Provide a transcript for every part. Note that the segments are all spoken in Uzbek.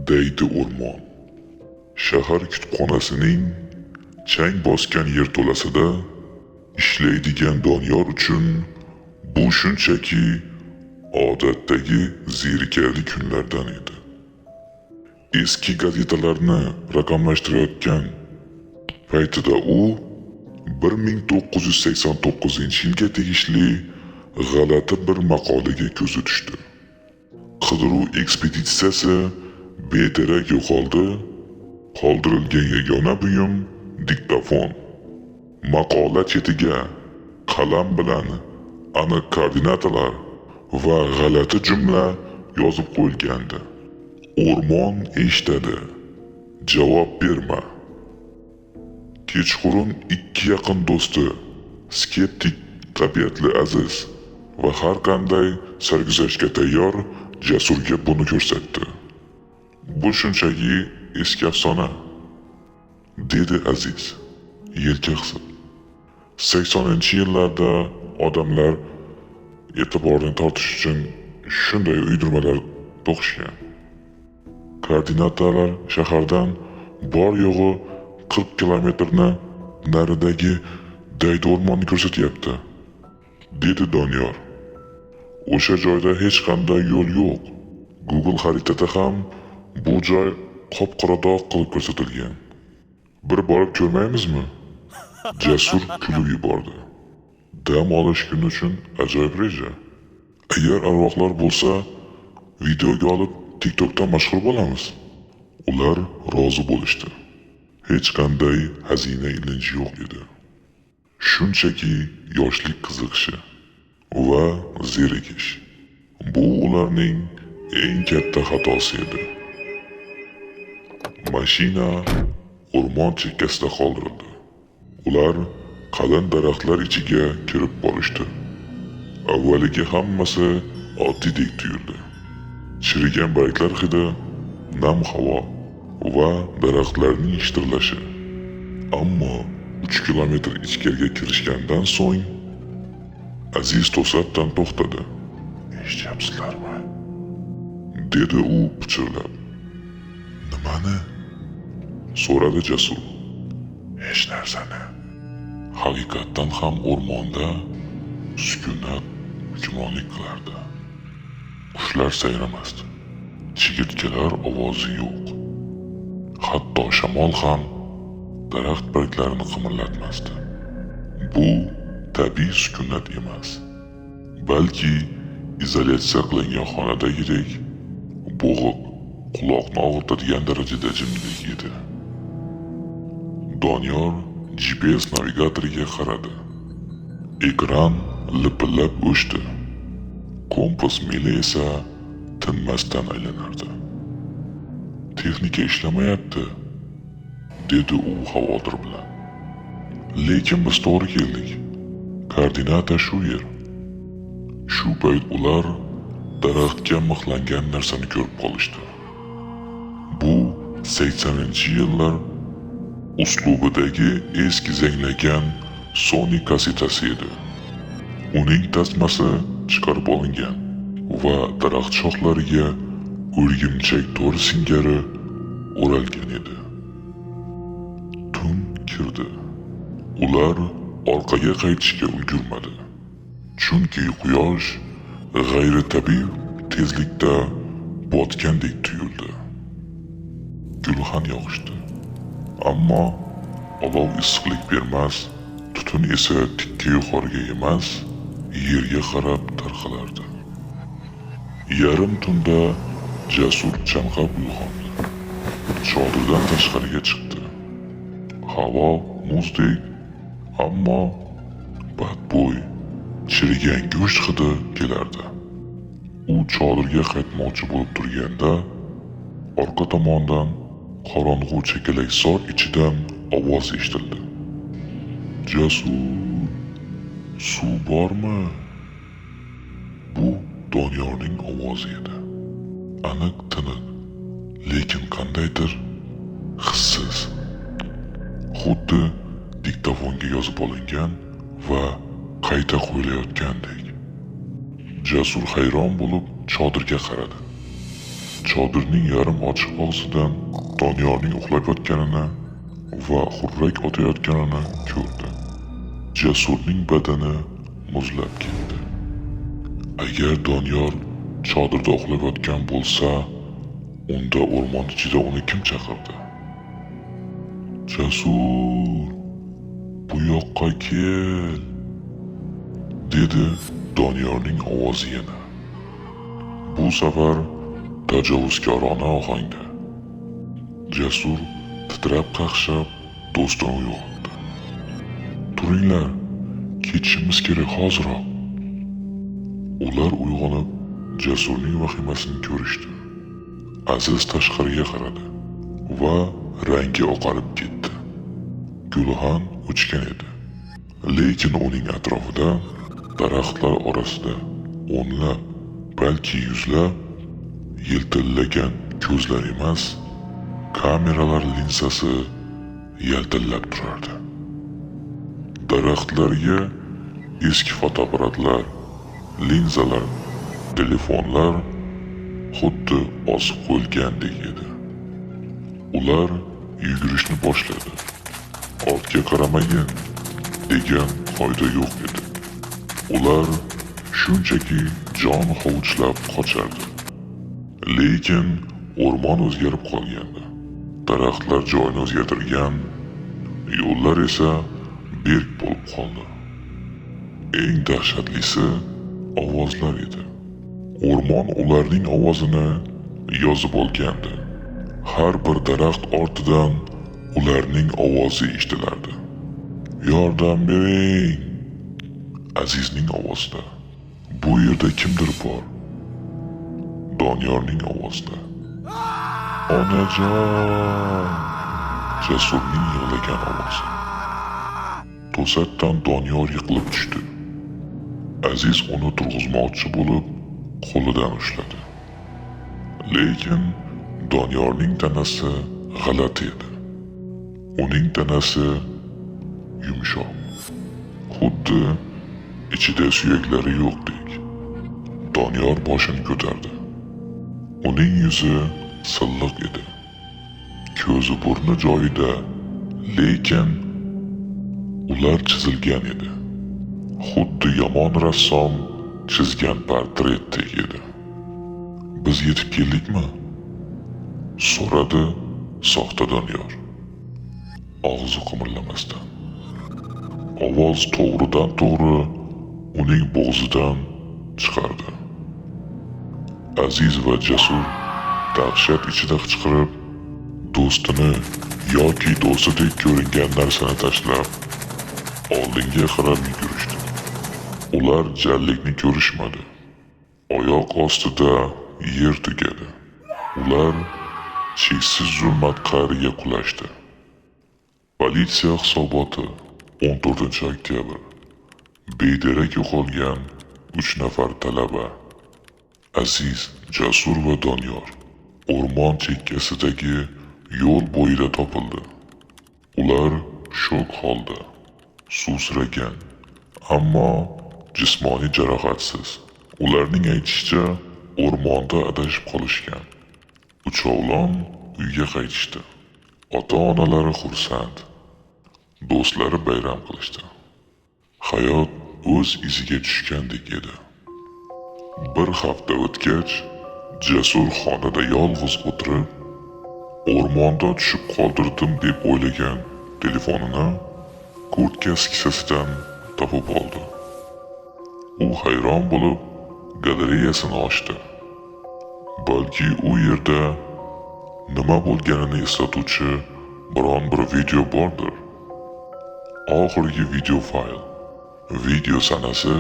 deydi o'rmon. Shahar kutubxonasining chang bosgan yerto'lasida ishlaydigan Doniyor uchun bu shunchaki odatdagi zerikarli kunlardan edi. Eski gazetalarni raqamlashtirayotgan paytida u 1989-yilga tegishli g'alati bir maqolaga ko'zi tushdi. Qidiruv ekspeditsiyasi bedarak yo'qoldi. Qoldirilgan yagona buyum diktofon. Maqola chetiga qalam bilan aniq koordinatalar va g'alati jumla yozib qo'yilgandi. O'rmon eshitadi, javob berma. Kechqurun ikki yaqin do'sti, skeptik tabiatli Aziz va har qanday sarguzashtga tayyor Jasurga buni ko'rsatdi. Bu shunchaki eski afsona, dedi Aziz yelka qisib. 80-yillarda odamlar e'tiborni tortish uchun shunday uydirmalar to'qishgan. Koordinatalar shahardan bor yo'g'i 40 kilometrni naridagi daydi o'rmonni ko'rsatyapti, dedi Doniyor. O'sha joyda hech qanday yo'l yo'q. Google xaritada ham bu joy qop-qora dog' qilib ko'rsatilgan. Bir borib ko'rmaymizmi? Jasur kulib yubordi. Dam olish kuni uchun ajoyib reja. Agar arvohlar bo'lsa, videoga olib TikTokda mashhur bo'lamiz. Ular rozi bo'lishdi. Hech qanday xazina ilinji yo'q edi. Shunchaki yoshlik qiziqishi va zerikish. Bu ularning eng katta xatosi edi. Mashina o'rmon chekkasida qoldirildi. Ular qalin daraxtlar ichiga kirib borishdi. Avvaliga hammasi oddiydek tuyuldi. Chirigan barglar hidi, nam havo va daraxtlarning shitirlashi. Ammo 3 kilometr ichkariga kirishgandan so'ng Aziz to'satdan to'xtadi. Eshityapsizlarmi? Dedi u pichirlab. Nimani? So'radi Jasur. Hech narsani. Haqiqatdan ham o'rmonda sukunat hukmronlik qilardi. Qushlar sayramasdi. Chigirtkalar ovozi yo'q. Hatto shamol ham daraxt barglarini qimirlatmasdi. Bu tabiiy sukunat emas, balki izolyatsiya qilingan xonadagidek bo'g'iq, quloqni og'ritadigan darajada jimlik edi. Doniyor GPS navigatoriga qaradi. Ekran lipillab o'chdi. Kompas mili esa tinmasdan aylanardi. Texnika ishlamayapti, dedi u xavotir bilan. Lekin biz to'g'ri keldik. Koordinata shu yer. Shu payt ular daraxtga mixlangan narsani ko'rib qolishdi. Bu 80-yillar uslubidagi eski zanglagan Sony kasetasi edi. Uning tasmasi chiqarib olingan va daraxt shoxlariga o'rgimchak to'r singari o'ralgan edi. Tun kirdi. Ular orqaga qaytishga ulgurmadi. Chunki quyosh g'ayritabiiy tezlikda botgandek tuyuldi. Gulxan yoqishdi. Ammo olov issiqlik bermas, tutun esa tikka yuqoriga emas, yerga qarab tarqalardi. Yarim tunda Jasur chanqab uyg'ondi. Chodirdan tashqariga chiqdi. Havo muzdek, ammo badbo'y, chirigan go'sht hidi kelardi. U chodirga qaytmoqchi bo'lib turganda, orqa tomondan qorong'u chakalakzor ichidan ovoz eshitildi. Jasur, suv bormi? Bu Doniyorning ovozi edi. Aniq, tiniq, lekin qandaydir hissiz. Xuddi diktofonga yozib olingan va qayta qo'yilayotgandek. Jasur hayron bo'lib chodirga qaradi. chodirning yarim ochiq og'zidan Doniyorning uxlab yotganini va xurrak otayotganini ko'rdi. Jasurning badani muzlab ketdi. Agar Doniyor chodirda uxlab yotgan bo'lsa, unda o'rmon ichida uni kim chaqirdi? Jasur, bu yoqqa kel, dedi Doniyorning ovozi yana. Bu safar tajovuzkorona ohangda. Jasur titrab qaqshab do'stini uyg'otdi. Turinglar, ketishimiz kerak hoziroq. Ular uyg'onib, Jasurning vahimasini ko'rishdi. Aziz tashqariga qaradi va rangi oqarib ketdi. Gulxan o'chgan edi. Lekin uning atrofida daraxtlar orasida o'nlab, balki yuzlab yiltillagan ko'zlar emas, kameralar linsasi yaltillab turardi. Daraxtlarga eski fotoapparatlar, linzalar, telefonlar xuddi osib qo'yilgandek edi. Ular yugurishni boshladi. Ortga qaramagin degan qoida yo'q edi. Ular shunchaki jon hovuchlab qochardi. Lekin o'rmon o'zgarib qolgandi. Daraxtlar joyini o'zgartirgan, yo'llar esa berk bo'lib qoldi. Eng dahshatlisi ovozlar edi. O'rmon ularning ovozini yozib olgandi. Har bir daraxt ortidan ularning ovozi eshitilardi. Yordam bering! Azizning ovozida. Bu yerda kimdir bor. Doniyorning ovozida. Onajon! Jasurning yig'lagan ovozi. To'satdan Doniyor yiqilib tushdi. Aziz uni turg'izmoqchi bo'lib qo'lidan ushladi. Lekin Doniyorning tanasi g'alati edi. Uning tanasi yumshoq. Xuddi ichida suyaklari yo'qdek. Doniyor boshini ko'tardi. Uning yuzi silliq edi. Ko'zi burni joyida, lekin ular chizilgan edi. Xuddi yomon rassom chizgan portretdek edi. Biz yetib keldikmi? So'radi soxta Doniyor. Og'zi qimirlamasdan. Ovoz to'g'ridan to'g'ri uning bo'g'zidan chiqardi. Aziz va Jasur dahshat ichida qichqirib, do'stini yoki do'stidek ko'ringan narsani tashlab oldinga qarab yugurishdi. Ular jarlikni ko'rishmadi. Oyoq ostida yer tugadi. Ular cheksiz zulmat qa'riga qulashdi. Politsiya hisoboti 14-oktyabr. Bedarak yo'qolgan 3 nafar talaba. Aziz, Jasur va Doniyor o'rmon chekkasidagi yo'l bo'yida topildi. Ular shok holda, susragan, ammo jismoniy jarohatsiz. Ularning aytishicha, o'rmonda adashib qolishgan. Uchovlon uyga qaytishdi. Ota-onalari xursand, do'stlari bayram qilishdi. Hayot o'z iziga tushgandek edi. Bir hafta o'tgach, Jasur xonada yolg'iz o'tirib, o'rmonda tushib qoldirdim deb o'ylagan telefonini kurtkasi kissasidan topib oldi. U hayron bo'lib galereyasini ochdi. Balki u yerda nima bo'lganini eslatuvchi biron bir video bordir. Oxirgi video fayl. Video sanasi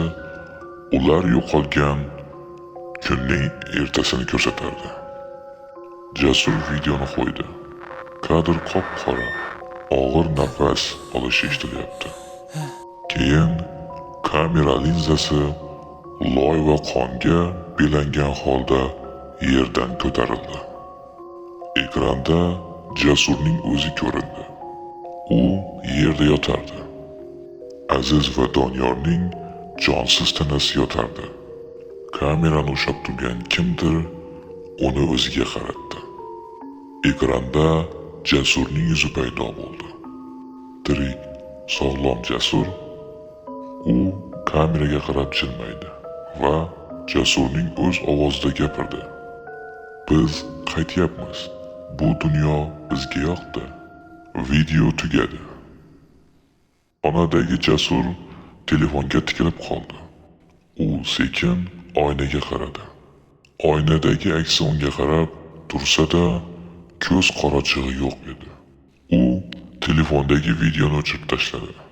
ular yo'qolgan kunning ertasini ko'rsatardi. Jasur videoni qo'ydi. Kadr qop-qora, og'ir nafas olish eshitilyapti. Keyin kamera linzasi loy va qonga belangan holda yerdan ko'tarildi. Ekranda Jasurning o'zi ko'rindi. U yerda yotardi. Aziz va Doniyorning jonsiz tanasi yotardi. Kamerani ushlab turgan kimdir uni o'ziga qaratdi. Ekranda Jasurning yuzi paydo bo'ldi. Tirik, sog'lom Jasur. U kameraga qarab jilmaydi va Jasurning o'z ovozida gapirdi. Biz qaytyapmiz. Bu dunyo bizga yoqdi. Video tugadi. Xonadagi Jasur telefonga tikilib qoldi. U sekin oynaga qaradi. Oynadagi aksi unga qarab tursa-da, ko'z qorachig'i yo'q edi. U telefondagi videoni o'chirib tashladi.